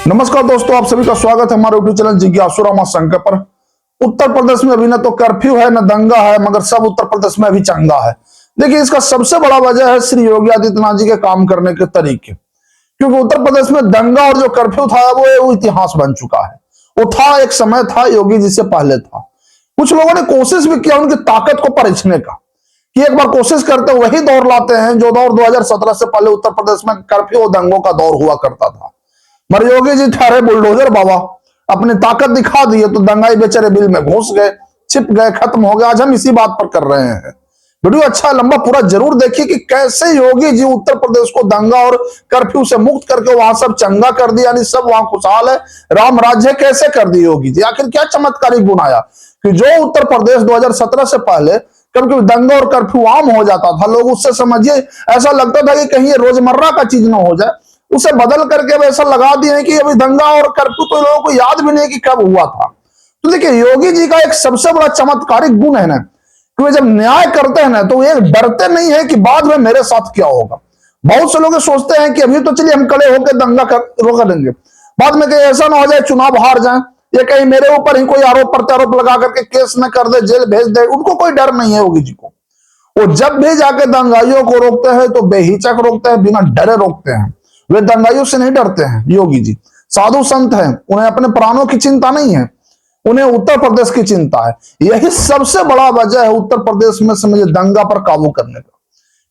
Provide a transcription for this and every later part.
नमस्कार दोस्तों, आप सभी का स्वागत है हमारे यूट्यूब चैनल जिज्ञासु रामा शंकर पर। उत्तर प्रदेश में अभी न तो कर्फ्यू है न दंगा है, मगर सब उत्तर प्रदेश में अभी चंगा है। देखिए, इसका सबसे बड़ा वजह है श्री योगी आदित्यनाथ जी के काम करने के तरीके। क्योंकि उत्तर प्रदेश में दंगा और जो कर्फ्यू था वो इतिहास बन चुका है। वो था, एक समय था, योगी जी से पहले था। कुछ लोगों ने कोशिश भी किया उनकी ताकत को परखने का, कि एक बार कोशिश करते वही दौर लाते हैं जो दौर 2017 से पहले उत्तर प्रदेश में कर्फ्यू और दंगों का दौर हुआ करता था। मगर योगी जी ठहरे बुलडोजर बाबा, अपनी ताकत दिखा दी तो दंगाई बेचारे बिल में घुस गए, छिप गए, खत्म हो गए। आज हम इसी बात पर कर रहे हैं। वीडियो अच्छा लंबा पूरा जरूर देखिए कि कैसे योगी जी उत्तर प्रदेश को दंगा और कर्फ्यू से मुक्त करके वहां सब चंगा कर दिया, यानी सब वहां खुशहाल है, राम राज्य कैसे कर दी योगी जी। आखिर क्या चमत्कारिक गुण आया कि जो उत्तर प्रदेश 2017 से पहले कभी दंगा और कर्फ्यू आम हो जाता था, लोग उससे समझिए ऐसा लगता था कि कहीं ये रोजमर्रा का चीज ना हो जाए, उसे बदल करके अब ऐसा लगा दिए कि अभी दंगा और कर्फ्यू तो लोगों को याद भी नहीं कि कब हुआ था। तो देखिए, योगी जी का एक सबसे बड़ा चमत्कारिक गुण है ना कि वे जब न्याय करते हैं ना तो ये डरते नहीं है कि बाद में मेरे साथ क्या होगा। बहुत से लोग सोचते हैं कि अभी तो चलिए हम खड़े होकर दंगा रोक देंगे, बाद में कहीं ऐसा ना हो जाए चुनाव हार जाए, या कहीं मेरे ऊपर ही कोई आरोप प्रत्यारोप लगा करके केस न कर दे, जेल भेज दे। उनको कोई डर नहीं है योगी जी को। वो जब भी जाके दंगाइयों को रोकते हैं तो बेहिचक रोकते हैं, बिना डरे रोकते हैं। वे दंगाइयों से नहीं डरते हैं। योगी जी साधु संत हैं, उन्हें अपने प्राणों की चिंता नहीं है, उन्हें उत्तर प्रदेश की चिंता है। यही सबसे बड़ा वजह है उत्तर प्रदेश में समझिए दंगा पर काबू करने का।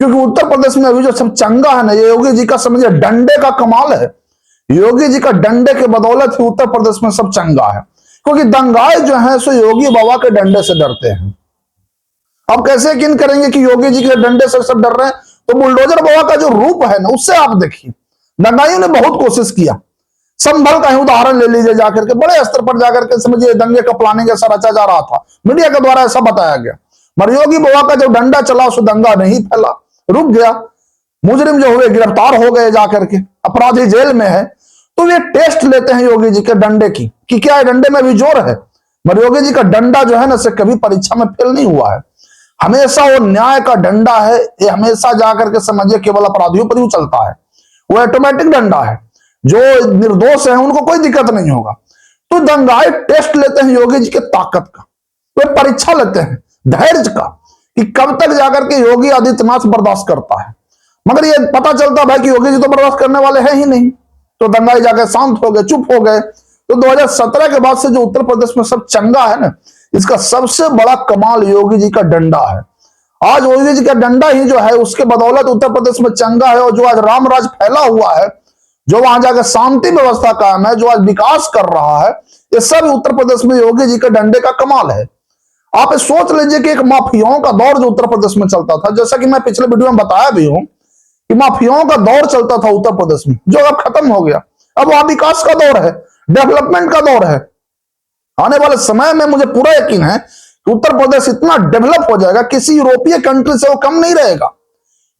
क्योंकि उत्तर प्रदेश में अभी जो सब चंगा है ना, ये योगी जी का समझिए डंडे का कमाल है। योगी जी का डंडे के बदौलत ही उत्तर प्रदेश में सब चंगा है। क्योंकि दंगाई जो है सो योगी बाबा के डंडे से डरते हैं। अब कैसे यकीन करेंगे कि योगी जी के डंडे से सब डर रहे हैं? तो बुलडोजर बाबा का जो रूप है ना, उससे आप देखिए। दंगाइयों ने बहुत कोशिश किया। संभल का ही उदाहरण ले लीजिए, जाकर के बड़े स्तर पर जाकर के समझिए दंगे का प्लानिंग ऐसा रचा जा रहा था, मीडिया के द्वारा ऐसा बताया गया। मगर योगी बाबा का जो डंडा चला सो दंगा नहीं फैला, रुक गया। मुजरिम जो हुए गिरफ्तार हो गए, जाकर के अपराधी जेल में है। तो ये टेस्ट लेते हैं योगी जी के डंडे की कि क्या डंडे में भी जोर है। मगर योगी जी का डंडा जो है ना से कभी परीक्षा में फेल नहीं हुआ है। हमेशा वो न्याय का डंडा है। ये हमेशा जाकर के समझिए केवल अपराधियों पर ही चलता है। वो ऑटोमेटिक डंडा है, जो निर्दोष है उनको कोई दिक्कत नहीं होगा। तो दंगाई टेस्ट लेते हैं योगी जी के ताकत का, वे परीक्षा लेते हैं धैर्य का कि कब तक जाकर के योगी आदित्यनाथ बर्दाश्त करता है। मगर ये पता चलता भाई कि योगी जी तो बर्दाश्त करने वाले हैं ही नहीं। तो दंगाई जाकर शांत हो गए, चुप हो गए। तो 2017 के बाद से जो उत्तर प्रदेश में सब चंगा है ना, इसका सबसे बड़ा कमाल योगी जी का डंडा है। आज योगी जी का डंडा ही जो है उसके बदौलत उत्तर प्रदेश में चंगा है। और जो आज राम राज फैला हुआ है, जो वहां जाकर शांति व्यवस्था कायम है, जो आज विकास कर रहा है, ये सब उत्तर प्रदेश में योगी जी के डंडे का कमाल है। आप सोच लीजिए कि एक माफियाओं का दौर जो उत्तर प्रदेश में चलता था, जैसा कि मैं पिछले वीडियो में बताया भी हूं कि माफियाओं का दौर चलता था उत्तर प्रदेश में, जो अब खत्म हो गया। अब वहां विकास का दौर है, डेवलपमेंट का दौर है। आने वाले समय में मुझे पूरा यकीन है कि उत्तर प्रदेश इतना डेवलप हो जाएगा, किसी यूरोपीय कंट्री से वो कम नहीं रहेगा।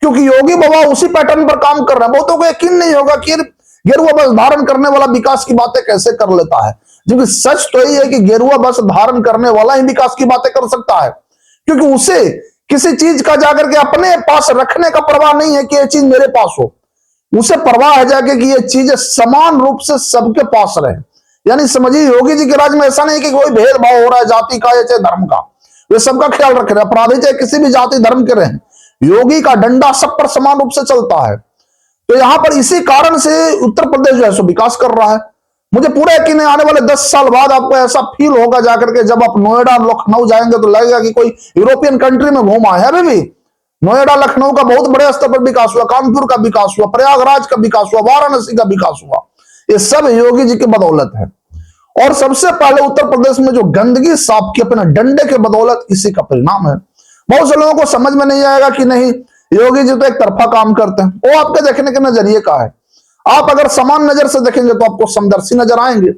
क्योंकि योगी बाबा उसी पैटर्न पर काम कर रहे हैं। बहुतों को यकीन नहीं होगा कि गेरुआ बस धारण करने वाला विकास की बातें कैसे कर लेता है, क्योंकि सच तो यही है कि गेरुआ बस धारण करने वाला ही विकास की बातें कर सकता है। क्योंकि उसे किसी चीज का जाकर के अपने पास रखने का परवाह नहीं है कि यह चीज मेरे पास हो। उसे परवाह है जाके कि ये चीजें समान रूप से सबके पास रहे। यानी समझिए योगी जी के राज में ऐसा नहीं कि कोई भेदभाव हो रहा है जाति का या चाहे धर्म का। वे सबका ख्याल रख रहे हैं, अपराधी चाहे किसी भी जाति धर्म के रहे। योगी का डंडा सब पर समान रूप से चलता है। तो यहां पर इसी कारण से उत्तर प्रदेश जो है सो विकास कर रहा है। मुझे पूरा यकीन है आने वाले 10 साल बाद आपको ऐसा फील होगा जाकर के, जब आप नोएडा लखनऊ जाएंगे तो लगेगा कि कोई यूरोपियन कंट्री में घूमा है। अभी भी नोएडा लखनऊ का बहुत बड़े स्तर पर विकास हुआ, कानपुर का विकास हुआ, प्रयागराज का विकास हुआ, वाराणसी का विकास हुआ। ये सब योगी जी की बदौलत है। और सबसे पहले उत्तर प्रदेश में जो गंदगी साफ की अपने डंडे के बदौलत, इसी का परिणाम है। बहुत से लोगों को समझ में नहीं आएगा कि नहीं योगी जी तो एक तरफा काम करते हैं। वो आपके देखने के नजरिए का है। आप अगर समान नजर से देखेंगे तो आपको समदर्शी नजर आएंगे।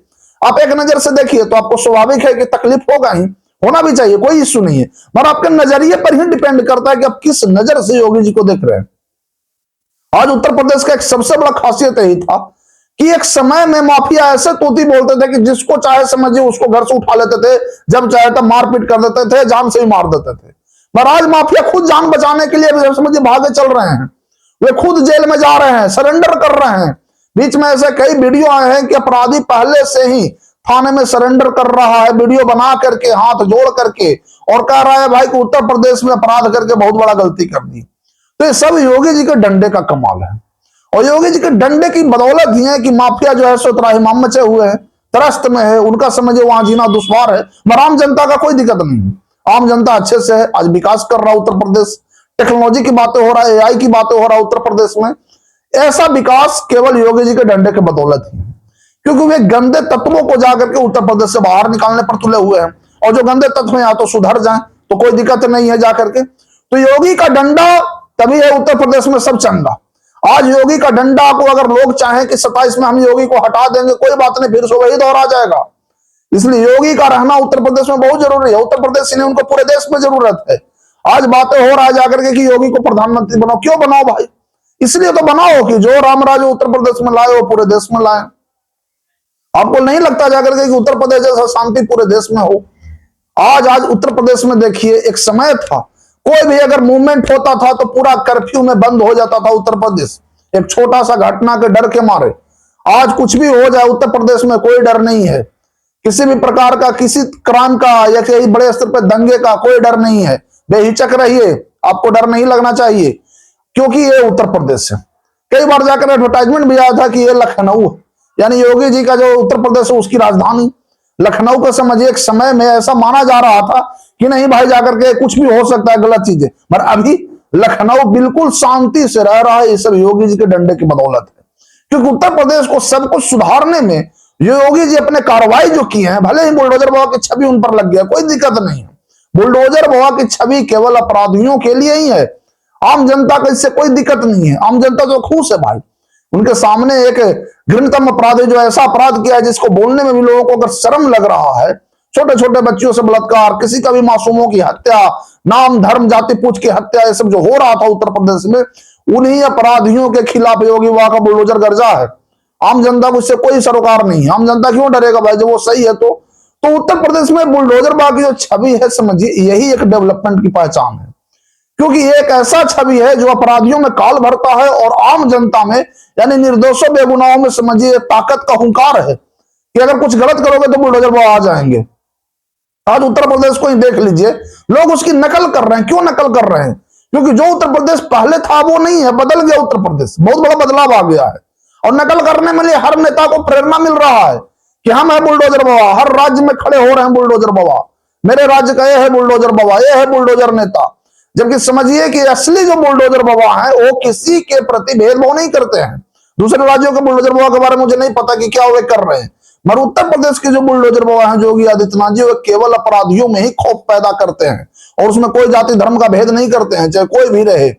आप एक नजर से देखिए तो आपको स्वाभाविक है कि तकलीफ होगा ही, होना भी चाहिए, कोई इश्यू नहीं है। मगर आपके नजरिए पर ही डिपेंड करता है कि आप किस नजर से योगी जी को देख रहे हैं। आज उत्तर प्रदेश का एक सबसे बड़ा खासियत यही था कि एक समय में माफिया ऐसे तोती बोलते थे कि जिसको चाहे समझिए उसको घर से उठा लेते थे, जब चाहे तब मारपीट कर देते थे, जान से ही मार देते थे। पर आज माफिया खुद जान बचाने के लिए समझिए भागे चल रहे हैं। वे खुद जेल में जा रहे हैं, सरेंडर कर रहे हैं, बीच में ऐसे कई वीडियो आए हैं कि अपराधी पहले से ही थाने में सरेंडर कर रहा है, वीडियो बना करके, हाथ जोड़ करके, और कह रहा है भाई कि उत्तर प्रदेश में अपराध करके बहुत बड़ा गलती कर दी। तो ये सब योगी जी के डंडे का कमाल है, और योगी जी के डंडे की बदौलत ही है कि माफिया जो है सो त्राहिमाम मचे हुए हैं, त्रस्त में है, उनका समझे वहां जीना दुश्वार है। मगर आम जनता का कोई दिक्कत नहीं है, आम जनता अच्छे से है, आज विकास कर रहा है उत्तर प्रदेश, टेक्नोलॉजी की बातें हो रहा है, एआई की बातें हो रहा है उत्तर प्रदेश में। ऐसा विकास केवल योगी जी के डंडे के बदौलत ही है, क्योंकि वे गंदे तत्वों को जाकर के उत्तर प्रदेश से बाहर निकालने पर तुले हुए हैं, और जो गंदे तत्व या तो सुधर जाएं तो कोई दिक्कत नहीं है जाकर के। तो योगी का डंडा तभी है उत्तर प्रदेश में सब चंगा। आज योगी का डंडा को अगर लोग चाहें कि 27 में हम योगी को हटा देंगे, कोई बात नहीं, फिर से वही दौर आ जाएगा। इसलिए योगी का रहना उत्तर प्रदेश में बहुत जरूरी है। उत्तर प्रदेश ने उनको पूरे देश में जरूरत है। आज बातें हो रहा है जाकर के कि योगी को प्रधानमंत्री बनाओ, क्यों बनाओ भाई? इसलिए तो बनाओ कि जो रामराज उत्तर प्रदेश में लाए वो पूरे देश में लाए। आपको नहीं लगता जाकर के कि उत्तर प्रदेश जैसा शांति पूरे देश में हो? आज उत्तर प्रदेश में देखिए, एक समय था कोई भी अगर मूवमेंट होता था तो पूरा कर्फ्यू में बंद हो जाता था उत्तर प्रदेश, एक छोटा सा घटना के डर के मारे। आज कुछ भी हो जाए उत्तर प्रदेश में कोई डर नहीं है, किसी भी प्रकार का, किसी क्राइम का या किसी बड़े स्तर पर दंगे का कोई डर नहीं है। बेहिचक रहिए, आपको डर नहीं लगना चाहिए, क्योंकि ये उत्तर प्रदेश है। कई बार जाकर एडवर्टाइजमेंट भी आया था कि ये लखनऊ, यानी योगी जी का जो उत्तर प्रदेश है उसकी राजधानी लखनऊ को समझिए। एक समय में ऐसा माना जा रहा था कि नहीं भाई जाकर के कुछ भी हो सकता है, गलत चीजें, मगर अभी लखनऊ बिल्कुल शांति से रह रहा है। ये सब योगी जी के डंडे की बदौलत है, क्योंकि उत्तर प्रदेश को सब कुछ सुधारने में योगी जी अपने कार्रवाई जो की है, भले ही बुलडोजर बाबा की छवि उन पर लग गया, कोई दिक्कत नहीं है। बुलडोजर बाबा की छवि केवल अपराधियों के लिए ही है, आम जनता को इससे कोई दिक्कत नहीं है। आम जनता तो खुश है भाई, उनके सामने एक घृणतम अपराधी जो ऐसा अपराध किया है जिसको बोलने में भी लोगों को अगर शर्म लग रहा है, छोटे छोटे बच्चियों से बलात्कार, किसी का भी मासूमों की हत्या, नाम धर्म जाति पूछ की हत्या, ये सब जो हो रहा था उत्तर प्रदेश में, उन्हीं अपराधियों के खिलाफ योगी बाबा का बुलडोजर गर्जा है। आम जनता को इससे कोई सरोकार नहीं है। आम जनता क्यों डरेगा भाई, जब वो सही है तो उत्तर प्रदेश में बुलडोजर बाबा की जो छवि है, समझिए यही एक डेवलपमेंट की पहचान है, क्योंकि ये एक ऐसा छवि है जो अपराधियों में काल भरता है और आम जनता में, यानी निर्दोषों बेगुनाहों में, समझिए ताकत का हुंकार है कि अगर कुछ गलत करोगे तो बुलडोजर बाबा आ जाएंगे। आज उत्तर प्रदेश को ही देख लीजिए, लोग उसकी नकल कर रहे हैं। क्यों नकल कर रहे हैं? क्योंकि जो उत्तर प्रदेश पहले था वो नहीं है, बदल गया उत्तर प्रदेश, बहुत बड़ा बदलाव आ गया है। और नकल करने में लिए हर नेता को प्रेरणा मिल रहा है कि हम है बुलडोजर बाबा, हर राज्य में खड़े हो रहे हैं बुलडोजर बाबा, मेरे राज्य का ये है बुलडोजर बाबा, ये है बुलडोजर नेता। जबकि समझिए कि असली जो बुलडोजर बाबा हैं वो किसी के प्रति भेदभाव नहीं करते हैं। दूसरे राज्यों के बुलडोजर बाबा के बारे में मुझे नहीं पता कि क्या वे कर रहे हैं, मगर उत्तर प्रदेश के जो बुलडोजर बाबा हैं योगी आदित्यनाथ जी, वो केवल अपराधियों में ही खौफ पैदा करते हैं, और उसमें कोई जाति धर्म का भेद नहीं करते हैं, चाहे कोई भी रहे।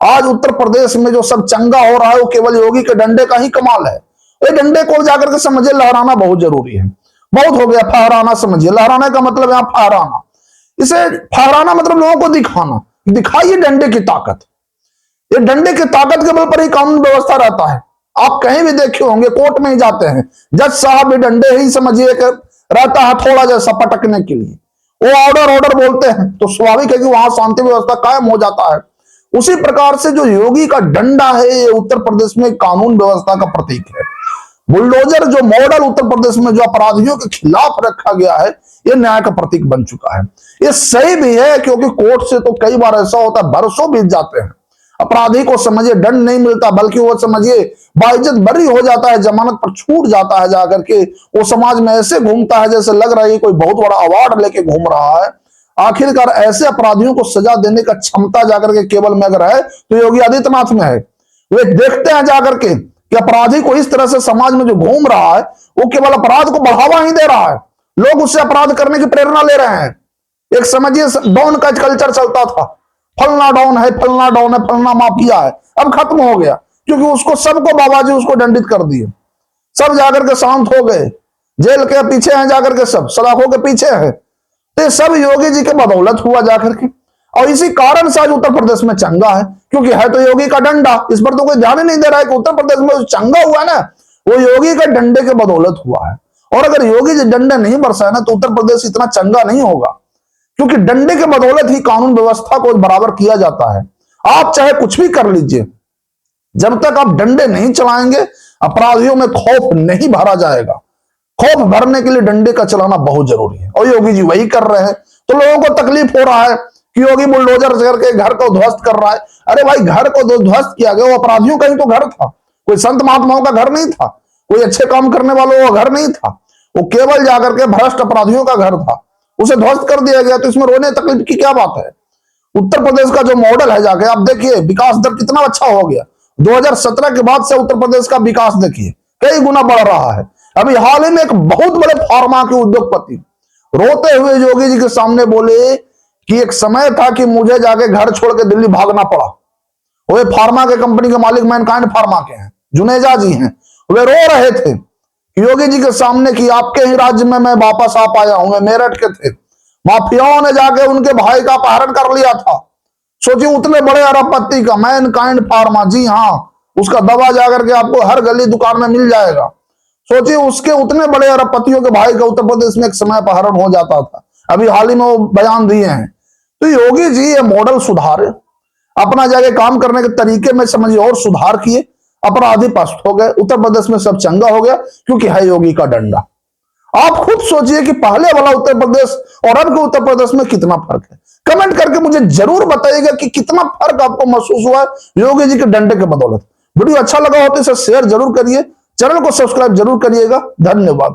आज उत्तर प्रदेश में जो सब चंगा हो रहा है वो केवल योगी के डंडे का ही कमाल है। ये डंडे को जाकर के समझिए लहराना बहुत जरूरी है। बहुत हो गया फहराना, समझिए लहराने का मतलब यहाँ फहराना, इसे फहराना मतलब लोगों को दिखाना, दिखाइए डंडे की ताकत। ये डंडे की ताकत के बल पर ही कानून व्यवस्था रहता है। आप कहीं भी देखे होंगे, कोर्ट में ही जाते हैं, जज साहब भी डंडे ही समझिए रहता है थोड़ा जैसा पटकने के लिए, वो ऑर्डर बोलते हैं, तो स्वाभाविक है कि वहां शांति व्यवस्था कायम हो जाता है। उसी प्रकार से जो योगी का डंडा है, ये उत्तर प्रदेश में कानून व्यवस्था का प्रतीक है। बुलडोजर जो मॉडल उत्तर प्रदेश में जो अपराधियों के खिलाफ रखा गया है, ये न्याय का प्रतीक बन चुका है। ये सही भी है, क्योंकि कोर्ट से तो कई बार ऐसा होता है बरसों बीत जाते हैं, अपराधी को समझिए दंड नहीं मिलता, बल्कि वो समझिए बाइज्जत बरी हो जाता है, जमानत पर छूट जाता है, जाकर के वो समाज में ऐसे घूमता है जैसे लग रहा है कोई बहुत बड़ा अवार्ड लेके घूम रहा है। आखिरकार ऐसे अपराधियों को सजा देने का क्षमता जाकर के केवल में अगर है तो योगी आदित्यनाथ में है। वे देखते हैं जाकर के कि अपराधी को इस तरह से समाज में जो घूम रहा है वो केवल अपराध को बढ़ावा ही दे रहा है, लोग उससे अपराध करने की प्रेरणा ले रहे हैं। एक समझिए डॉन का कल्चर चलता था, फलना डॉन है, फलना डॉन है, फलना माफिया है, अब खत्म हो गया, क्योंकि उसको सबको बाबा जी उसको दंडित कर दिए, सब जाकर के शांत हो गए, जेल के पीछे हैं जाकर के, सब सलाखों के पीछे हैं। तो सब योगी जी के बदौलत हुआ जाकर के, और इसी कारण से आज उत्तर प्रदेश में चंगा है, क्योंकि है तो योगी का डंडा। इस पर तो कोई ध्यान ही नहीं दे रहा है कि उत्तर प्रदेश में चंगा हुआ ना, वो योगी का डंडे के बदौलत हुआ है। और अगर योगी जी डंडे नहीं बरसाए ना तो उत्तर प्रदेश इतना चंगा नहीं होगा, क्योंकि डंडे के बदौलत ही कानून व्यवस्था को बराबर किया जाता है। आप चाहे कुछ भी कर लीजिए, जब तक आप डंडे नहीं चलाएंगे, अपराधियों में खौफ नहीं भरा जाएगा। खौफ भरने के लिए डंडे का चलाना बहुत जरूरी है, और योगी जी वही कर रहे हैं। तो लोगों को तकलीफ हो रहा है कि योगी बुलडोजर करके घर को ध्वस्त कर रहा है। अरे भाई, घर को ध्वस्त किया गया, वो अपराधियों का ही तो घर था, कोई संत महात्माओं का घर नहीं था, कोई अच्छे काम करने वालों का घर नहीं था, वो केवल जाकर के भ्रष्ट अपराधियों का घर था, उसे ध्वस्त कर दिया गया। तो इसमें रोने तकलीफ की क्या बात है। उत्तर प्रदेश का जो मॉडल है, जाके आप देखिए विकास दर कितना अच्छा हो गया। 2017 के बाद से उत्तर प्रदेश का विकास देखिए कई गुना बढ़ रहा है। अभी हाल ही में एक बहुत बड़े फार्मा के उद्योगपति रोते हुए योगी जी के सामने बोले कि एक समय था कि मुझे जाके घर छोड़ के दिल्ली भागना पड़ा। वो फार्मा के कंपनी के मालिक मैनकाइंड फार्मा के हैं, जुनेजा जी हैं। वे रो रहे थे योगी जी के सामने कि आपके ही राज्य में मैं वापस आ पाया हूं। वे मेरठ के थे, माफियाओं ने जाके उनके भाई का अपहरण कर लिया था। सोचिए, उतने बड़े अरबपति का मैनकाइंड फार्मा, जी हाँ, उसका दवा जाकर के आपको हर गली दुकान में मिल जाएगा। सोचिए, उसके उतने बड़े अरबपतियों के भाई का उत्तर प्रदेश में एक समय अपहरण हो जाता था। अभी हाल ही में वो बयान दिए हैं। तो योगी जी ये मॉडल सुधारे, अपना जाके काम करने के तरीके में समझिए और सुधार किए, अपराधी पस्त हो गए, उत्तर प्रदेश में सब चंगा हो गया, क्योंकि है योगी का डंडा। आप खुद सोचिए कि पहले वाला उत्तर प्रदेश और अब के उत्तर प्रदेश में कितना फर्क है। कमेंट करके मुझे जरूर बताइएगा कि कितना फर्क आपको महसूस हुआ है योगी जी के डंडे के बदौलत। वीडियो अच्छा लगा हो तो इसे शेयर जरूर करिए, चैनल को सब्सक्राइब जरूर करिएगा। धन्यवाद।